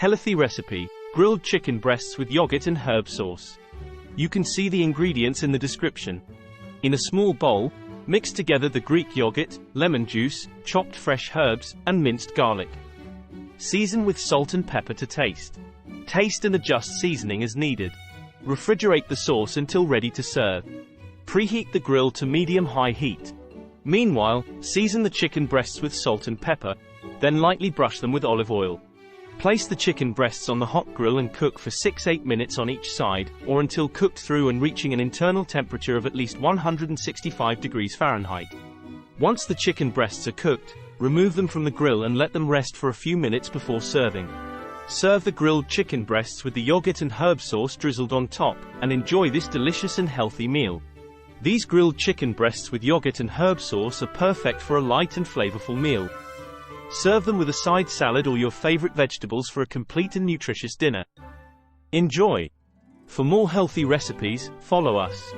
Helathy recipe: grilled chicken breasts with yogurt and herb sauce. You can see the ingredients in the description. In a small bowl, mix together the Greek yogurt, lemon juice, chopped fresh herbs, and minced garlic. Season with salt and pepper to taste. Taste and adjust seasoning as needed. Refrigerate the sauce until ready to serve. Preheat the grill to medium-high heat. Meanwhile, season the chicken breasts with salt and pepper, then lightly brush them with olive oil. Place the chicken breasts on the hot grill and cook for 6-8 minutes on each side, or until cooked through and reaching an internal temperature of at least 165 degrees Fahrenheit. Once the chicken breasts are cooked, remove them from the grill and let them rest for a few minutes before serving. Serve the grilled chicken breasts with the yogurt and herb sauce drizzled on top, and enjoy this delicious and healthy meal. These grilled chicken breasts with yogurt and herb sauce are perfect for a light and flavorful meal. Serve them with a side salad or your favorite vegetables for a complete and nutritious dinner. Enjoy! For more healthy recipes, follow us.